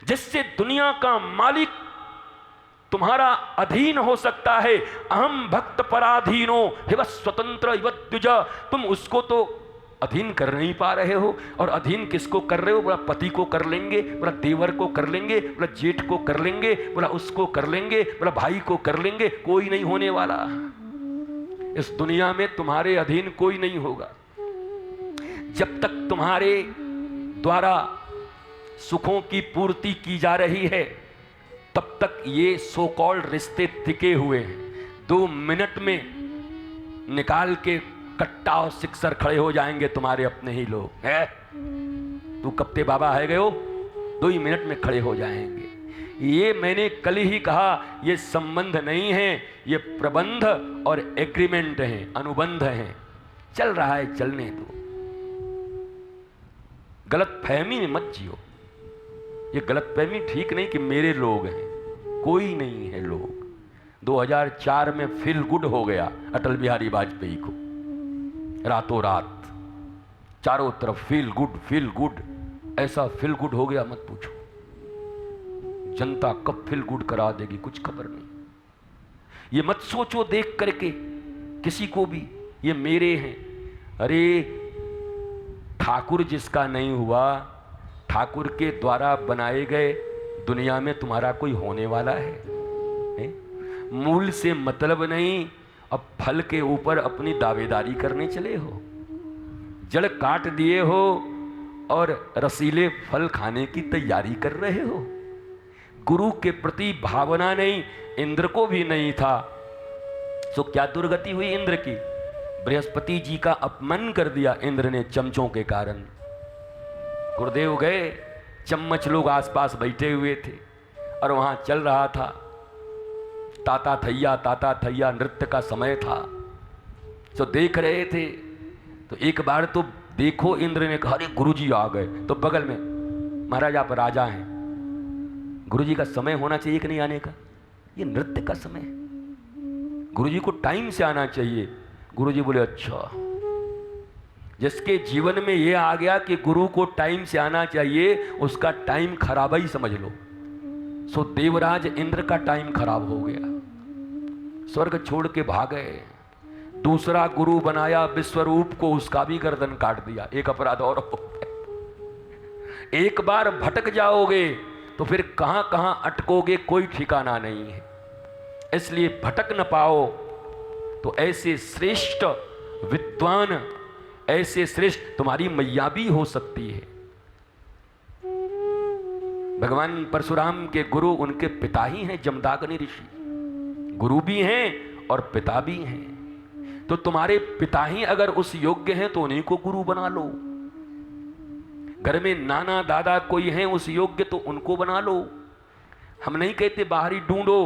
जिससे दुनिया का मालिक तुम्हारा अधीन हो सकता है। अहम भक्त पराधीनो हिव स्वतंत्र इव द्विज। तुम उसको तो अधीन कर नहीं पा रहे हो, और अधीन किसको कर रहे हो? बोला पति को कर लेंगे, बोला देवर को कर लेंगे, बोला जेठ को कर लेंगे, बोला उसको कर लेंगे, बोला भाई को कर लेंगे। कोई नहीं होने वाला इस दुनिया में, तुम्हारे अधीन कोई नहीं होगा। जब तक तुम्हारे द्वारा सुखों की पूर्ति की जा रही है तब तक ये सो कॉल्ड रिश्ते टिके हुए हैं। 2 मिनट में निकाल के कट्टा और सिक्सर खड़े हो जाएंगे तुम्हारे अपने ही लोग। है तू कप्ते बाबा है गए हो, 2 ही मिनट में खड़े हो जाएंगे। ये मैंने कल ही कहा, ये संबंध नहीं है, ये प्रबंध और एग्रीमेंट है, अनुबंध है। चल रहा है, चलने दो। गलत फहमी में मत जियो। ये गलत फहमी ठीक नहीं कि मेरे लोग हैं, कोई नहीं है लोग। 2004 में फील गुड हो गया अटल बिहारी वाजपेयी को, रातों रात चारों तरफ फील गुड। ऐसा फील गुड हो गया मत पूछो। जनता कब फील गुड करा देगी कुछ खबर नहीं। ये मत सोचो देख करके किसी को भी ये मेरे हैं। अरे ठाकुर जिसका नहीं हुआ, ठाकुर के द्वारा बनाए गए दुनिया में तुम्हारा कोई होने वाला है? मूल से मतलब नहीं, अब फल के ऊपर अपनी दावेदारी करने चले हो। जड़ काट दिए हो और रसीले फल खाने की तैयारी कर रहे हो। गुरु के प्रति भावना नहीं, इंद्र को भी नहीं था। तो क्या दुर्गति हुई इंद्र की? बृहस्पति जी का अपमान कर दिया इंद्र ने चमचों के कारण। गुरुदेव गए, चम्मच लोग आसपास बैठे हुए थे और वहां चल रहा था ताता थैया नृत्य का समय था। तो देख रहे थे, तो एक बार तो देखो इंद्र ने कहा अरे गुरुजी आ गए। तो बगल में महाराज आप राजा हैं, गुरुजी का समय होना चाहिए कि नहीं आने का? ये नृत्य का समय है, गुरुजी को टाइम से आना चाहिए। गुरुजी बोले अच्छा। जिसके जीवन में ये आ गया कि गुरु को टाइम से आना चाहिए, उसका टाइम खराब ही समझ लो। सो देवराज इंद्र का टाइम खराब हो गया, स्वर्ग छोड़ के भाग गए। दूसरा गुरु बनाया विश्वरूप को, उसका भी गर्दन काट दिया। एक अपराध और हो गया। एक बार भटक जाओगे तो फिर कहां कहां अटकोगे कोई ठिकाना नहीं है। इसलिए भटक न पाओ तो ऐसे श्रेष्ठ विद्वान, ऐसे श्रेष्ठ तुम्हारी मैया भी हो सकती है। भगवान परशुराम के गुरु उनके पिता ही हैं, जमदाग्नि ऋषि। गुरु भी हैं और पिता भी हैं। तो तुम्हारे पिता ही अगर उस योग्य हैं तो उन्हीं को गुरु बना लो। घर में नाना दादा कोई हैं उस योग्य, तो उनको बना लो। हम नहीं कहते बाहरी ढूंढो,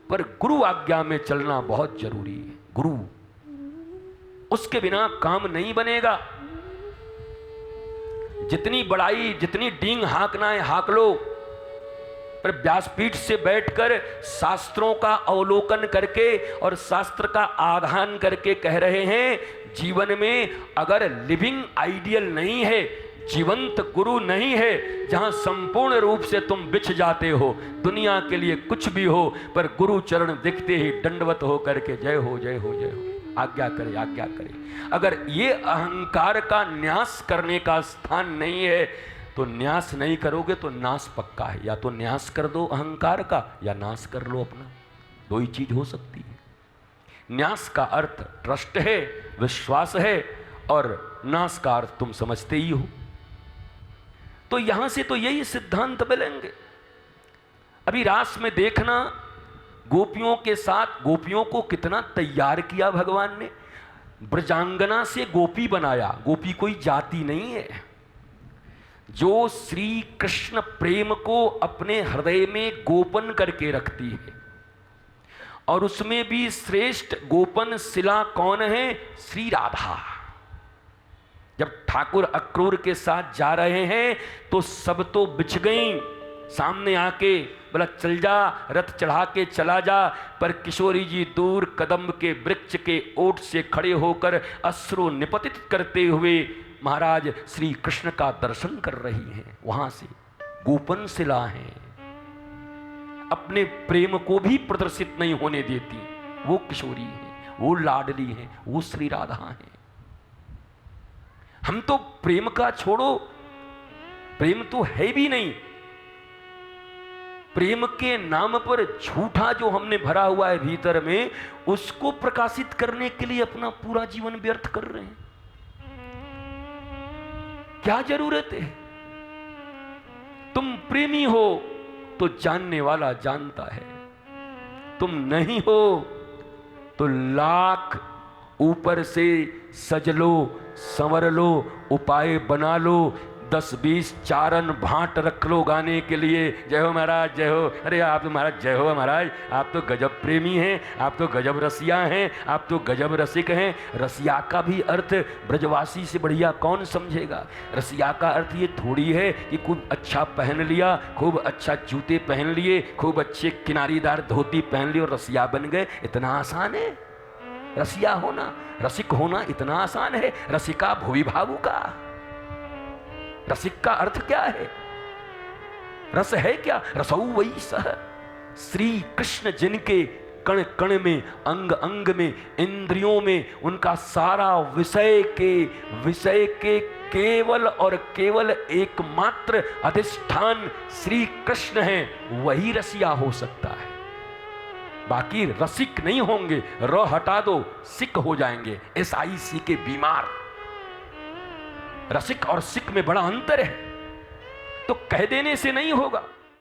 पर गुरु आज्ञा में चलना बहुत जरूरी है। गुरु, उसके बिना काम नहीं बनेगा। जितनी बड़ाई, जितनी डींग हाँकना है हाँक लो, पर व्यासपीठ से बैठकर शास्त्रों का अवलोकन करके और शास्त्र का आधान करके कह रहे हैं, जीवन में अगर लिविंग आइडियल नहीं है, जीवंत गुरु नहीं है, जहां संपूर्ण रूप से तुम बिछ जाते हो, दुनिया के लिए कुछ भी हो, पर गुरु चरण दिखते ही दंडवत हो करके जय हो जय हो जय हो, आज्ञा करे आज्ञा करे। अगर ये अहंकार का न्यास करने का स्थान नहीं है तो न्यास नहीं करोगे तो नाश पक्का है। या तो न्यास कर दो अहंकार का या नाश कर लो अपना, 2 ही चीज हो सकती है। न्यास का अर्थ ट्रस्ट है, विश्वास है, और नाश का अर्थ तुम समझते ही हो। तो यहां से तो यही सिद्धांत मिलेंगे। अभी रास में देखना, गोपियों के साथ गोपियों को कितना तैयार किया भगवान ने। ब्रजांगना से गोपी बनाया। गोपी कोई जाति नहीं है, जो श्री कृष्ण प्रेम को अपने हृदय में गोपन करके रखती है। और उसमें भी श्रेष्ठ गोपन शिला कौन है? श्री राधा। जब ठाकुर अक्रूर के साथ जा रहे हैं तो सब तो बिछ गई, सामने आके बोला चल जा, रथ चढ़ा के चला जा, पर किशोरी जी दूर कदम्ब के वृक्ष के ओट से खड़े होकर अश्रु निपतित करते हुए महाराज श्री कृष्ण का दर्शन कर रही हैं। वहां से गोपन शिला हैं, अपने प्रेम को भी प्रदर्शित नहीं होने देती। वो किशोरी हैं, वो लाडली हैं, वो श्री राधा हैं। हम तो प्रेम का छोड़ो, प्रेम तो है भी नहीं। प्रेम के नाम पर झूठा जो हमने भरा हुआ है भीतर में, उसको प्रकाशित करने के लिए अपना पूरा जीवन व्यर्थ कर रहे हैं। क्या जरूरत है? तुम प्रेमी हो तो जानने वाला जानता है, तुम नहीं हो तो लाख ऊपर से सज लो, संवर लो, उपाय बना लो, 10-20 चारण भाट रख लो गाने के लिए, जय हो महाराज जय हो। अरे आप तो महाराज जय हो महाराज, आप तो गजब प्रेमी हैं, आप तो गजब रसिया हैं, आप तो गजब रसिक हैं। रसिया का भी अर्थ ब्रजवासी से बढ़िया कौन समझेगा? रसिया का अर्थ ये थोड़ी है कि खूब अच्छा पहन लिया, खूब अच्छा जूते पहन लिए, खूब अच्छे किनारीदार धोती पहन लिए और रसिया बन गए। इतना आसान है रसिया होना, रसिक होना इतना आसान है? रसिका भुवि भावुका। रसिक का अर्थ क्या है? रस है क्या? रसौ वही सह। श्री कृष्ण जिनके कण कण में, अंग अंग में, इंद्रियों में, उनका सारा विषय के केवल और केवल एकमात्र अधिष्ठान श्री कृष्ण हैं, वही रसिया हो सकता है। बाकी रसिक नहीं होंगे, र हटा दो सिक हो जाएंगे, SIC के बीमार। रसिक और सिक में बड़ा अंतर है, तो कह देने से नहीं होगा।